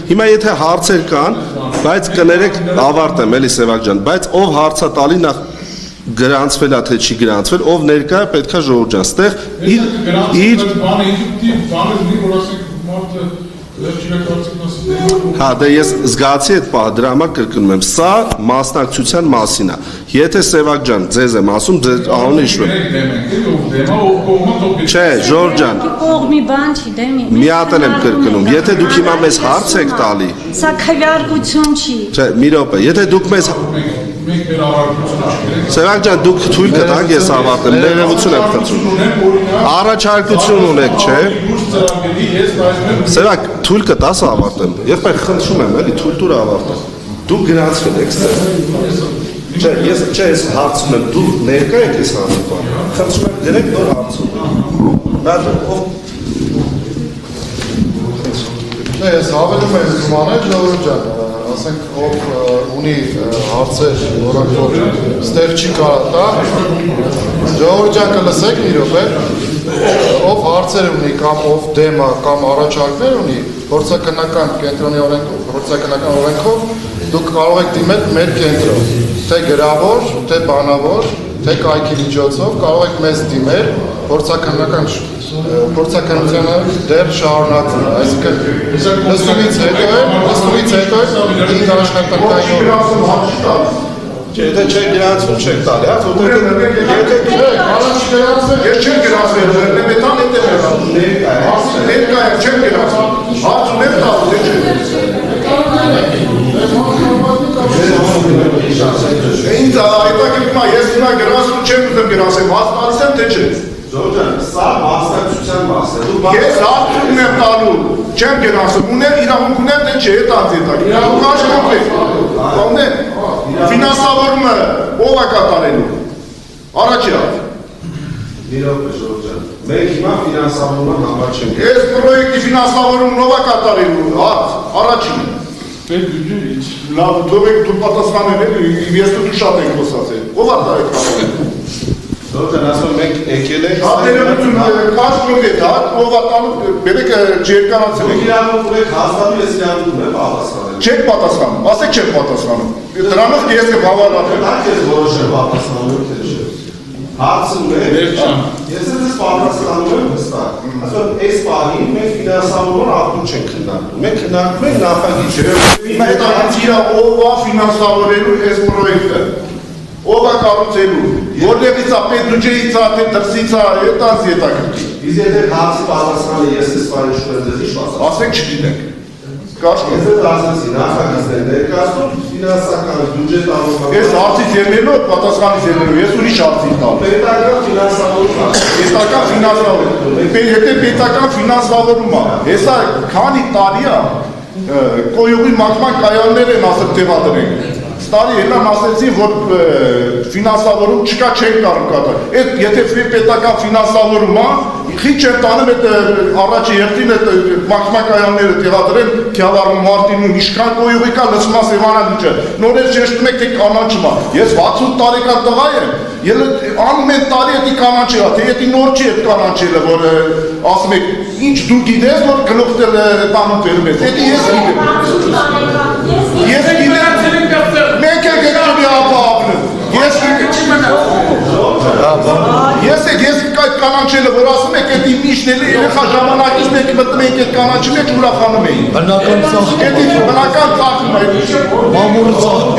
Հիմա եթե հարցեր կան, բայց կներեք ավարտեմ, էլի Սևակ ջան, բայց ով հարցա տալի նախ գրանցվել է թե չի գրանցվել, ով ներկա է պետքա Ժողովուրդ ջան, ստեղ իր Հա, դե ես զգացի այդ պահը, դրա համար կրկնում եմ, սա մասնակցության մասին է։ Եթե Սևակ ջան, ձեզ եմ ասում, ձեր անունը հիշում եմ։ Չէ, Ժողովուրդ ջան, կողմի բան չի, դե մի հատ եմ կրկնում, եթե դուք հիմա մեզ հարց եք տալի։ Սա քվեարկություն չի։ Չէ, մի րոպե, եթե դուք մեզ Սևակ ջան, դուք թույլ կտաք, ես ավարտեմ, ներողություն եմ խնդրում։ Առաջարկություն ունեք, չէ։ Սևակ, թույլ կտաս ավարտեմ։ Եղբայր խնդրում եմ, էլի թույլ տուր ավարտեմ։ Դուք գնացվել եք ստեղ։ Չէ, ես հարցում եմ, դու ներկա եք ես հանրապան։ Խնդրում եմ, դրեք նոր հարցում։ Ես հավելում եմ զմանել Ժողովուրդ ջան, ասենք ով ունի հարցեր, որոնք որ ստեղ չի կարա տա, Ժողովուրդ ջան կլսեք մի րոպե, ով հարցեր ունի կամ ով դեմ է կամ առաջարկներ ունի, փորձաքննական կենտրոնի օրենքով դուք կարող եք դիմել մեր կենտրոն, թե գրավոր, թե բանավոր, թե կայքի միջոցով կարող եք մեզ դիմել, փորձաքննությունը դեռ շարունակվում է, այսինքն լսումից հետո ինձ աշխատանքային Եթե չեք գրանցվում, չեք տալի, հա, ես չեմ գրանցվել, նետան ներկա չեմ գրանցվել, հարց ունեմ տալու, դե չեմ Ինձ այդակրկում է, ես հիմա գրանցվում չեմ ուզեմ գրանցեմ, հարց տալիս եմ, թե չէ Ժողովուրդ ջան, սա մասնակցության մաս է։ Ես հարց ունեմ տալու, չեմ գրանցում, ունեմ իրավունք ունեմ, թե չէ, դա իրավունք աշխատանքներ, ֆինանսավորումը ով է կատարելու, առաջի հարց Մի րոպե Ժողովուրդ ջան, մենք հիմա ֆինանսավորման համար չենք Ես պրոյեկտի ֆինանսավորումն ով է կատարելու, հարց, առաջին Լավ, դու պատասխանել ես դու շատ ենք խոսացել, ով է դա եք Ժողովուրդ ջան, ասում մենք եկել ենք Հատերություն կաշ կոկետ, ով է տալու, բերեք չերկանացել եք իրավունք ունեք, հաստատում ես իրավունք ունեմ պատասխանել Չեք պատասխանում, ասեք չեք պատասխանում Դրանով ես եմ հավարատել Հա ես որոշեմ պատասխանում թե չէ Հարցում է Ես ես պատասխանում եմ հստակ Ասում այս պահին մենք ֆինանսավորման ակտում չենք քննարկում Մենք քննարկում ենք նախագիծը Հետաքրքիր է ով է ֆինանսավորելու այս պրոյեկտը Ով է կառուցելու Որտեղից է պետբյուջեից է թե դրսից է այդպես հետաքրքիր Իսկ եթե հարցի պատասխանը ես ես վարիշում եմ ձեզ ինչ պատասխան Ասեք չգիտենք Ես ես ասացի նախագիծներ ներկայացնում ֆինանսական բյուջետ անողնական Ես հարցից ելնելով պատասխանից ելնելով ես ուրիշ հարցին տալ Պետական ֆինանսավորում Պետական ֆինանսավորում Եթե պետական ֆինանսավորում է Հեսա քանի տարի է կոյուղի մատման կայաններ են ասել տեղադրենք Ստարի հենան ասեցին, որ ֆինանսավորում չկա չենք կարող կատար Եթե պետական ֆինանսավորում է Խիչ են տանում այդ առաջի երդին այդ մակմակայանները տեղադրեն Քյավառում Մարտինում Իշքան կոյուղի կա լսմա Սևանալիճը Նորեր շեշտում եք թե կանաչում է Ես 60 տարեկան տղա եմ Ամեն տարի էդի կանաչել է Թե էդի նոր չի էդ կանաչելը որ ասում եք Ինչ դու գիտես որ գլուխտել տանում վերում ես Էդի ես գիտեմ Ես գիտեմ Մենք եք էդ ճմի ապահավնում Ես այդ կանանչելը, որ ասում եք, էդ իմ միշնել երեխա ժամանակից մենք մտնում ենք այդ կանանչի մեջ ուրախանում էին։ Բնական ծախում։ Բնական ծախում է։ Մամուլը ծախում։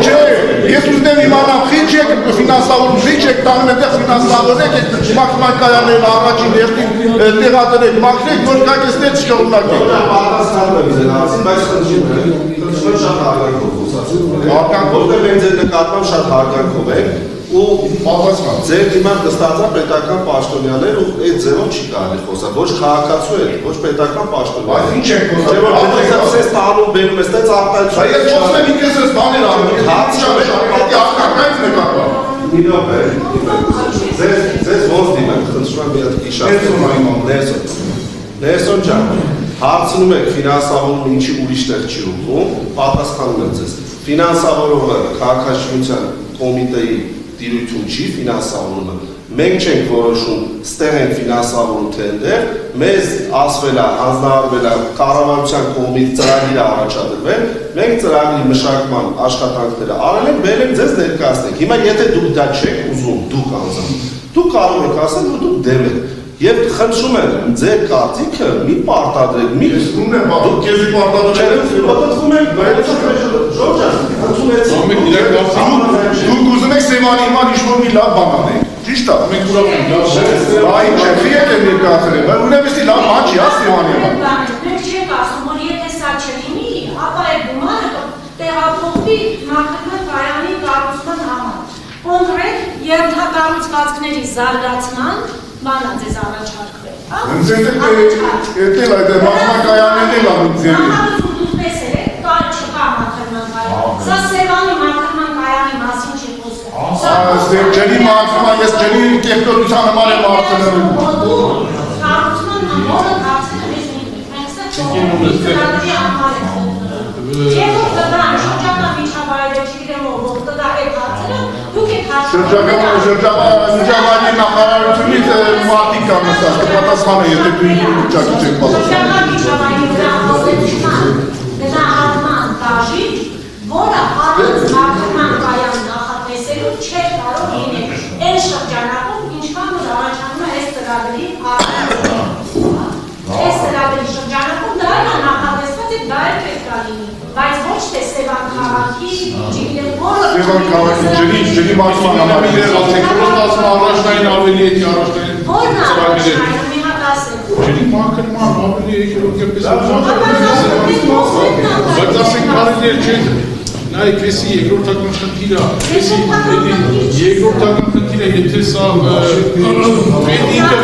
Չէ, ես ուզնեմ իմանամ, խիչ եք ֆինանսավորում, խիչ եք տանում այնտեղ ֆինանսավորեք, այդ մակմակայաններն առաջին երթին տեղադրեք, մաքրեք, որ գաք էստեղ չշողունակեք։ Պատասխանում եմ ձեր հարցին, բայց խնդրում շատ հարգանքով խոսացում։ Հարգանքով դեռ մենք ձեր նկատմամբ շատ հարգանքով ենք ու պատասխան ձեր դիմաց նստած է պետական պաշտոնյաներ ու այդ ձևով չի կարելի խոսալ ոչ քաղաքացու է ոչ պետական պաշտոնյա Բայց ինչ եք խոսում ես տանում բերում ես տենց արտահայտություն Ես խոսում եմ ինքս ես բաներ անում մի րոպե ձեզ ոնց դիմեմ խնդրում եմ մի հատ իշար Ներսոն ջան հարցնում եք ֆինանսավորումը ինչի ուրիշ տեղ չի ուղղում պատասխանում եմ ձեզ ֆինանսավորումը քաղաքաշինության կոմիտեի դիրույթում չի ֆինանսավորումը մենք չենք որոշում ստեղ են ֆինանսավորում թե այնտեղ, մեզ ասվել է, հանձնարարվել է կառավարության կողմից ծրագիր առաջադրվել, մենք ծրագրի մշակման աշխատանքները արել ենք, բերել ենք ձեզ ներկայացնենք։ Հիմա եթե դուք դա չեք ուզում, դուք անձամբ, դուք կարող եք ասել, որ դուք դեմ եք։ Եվ խնդրում եմ, ձեր կարծիքը մի պարտադրեք, մի Ում եմ բաղ, կեզի Դուք ուզում եք Սևանի իման ինչ-որ մի լավ բան անեք, ճիշտ է, մենք ուրախ ենք, բա ինչ է, խիեք եմ ներկայացրել, բայց ուրեմեսի լավ բան չի, Սևանի իման։ Մենք չենք ասում, որ եթե սա չլինի, ապա այդ գումարը տեղափոխվի նախնական կայանի կառուցման համար։ Կոնկրետ ենթակառուցվածքների զարգացման բանա ձեզ առաջարկվել։ Հենց էտել այդ մատմակայանեն էլ անում ձերի։ Նախագծում դուք տեսել եք, կար չկա մաքրման կայան։ Սա Սևանի մաքրման կայանի մասին չի խոսքը։ Ջրի մաքրման, ես ջրի կեփտորության համար եմ արտադրում։ Կառուցման ամորը դարձել է մենք սա կողմից ծրագրի համար ենք խնդրում։ Չէ՞ որ կդա շրջանա միջավայրը չգիտեմ ով կդա այդ հարցերը, դուք եք հարցնում։ Շրջակայքի նախարարությունից մարդիկ կան նստած, կպատասխանը, եթե դու վիճակի չեք պատասխանում։ Շրջակա միջավայրի վրա ազդեցության գնահատման բաժին, որը առանց մաքրման կայան նախատեսելու չէր կարող լինել այն շրջանակում, ինչքան որ առաջանում է այս ծրագրի առանցքում։ Այս ծրագրի շրջանակում դա է նախատեսված է դա է պետք է լինի, բայց ոչ թե Սևան քաղաքի, չգիտեմ որը Սևան քաղաքի ջրի մաքրման համար առաջնային ավելի էի առաջնային որն առաջնային մի հատ ասել։ ջրի մաքրման ավելի էկոլոգիապես Բայց բայց ասենք կարելի չէ նայեք էսի երկրորդական խնդիրը երկրորդական խնդիրը եթե սա պետիկը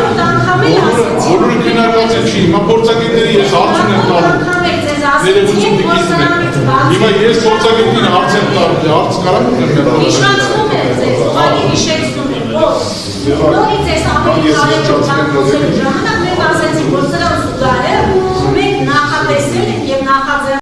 բոլորը քննարկած են չի հիմա փորձագետների ես հարց ունեմ տալու ներողություն դիքիզմ հիմա ես փորձագետին հարց եմ տալու հարց կարամ Իշխանցում եմ ձեզ, ուղղակի հիշեցնում եմ, որ նորից ես ավելի կարևոր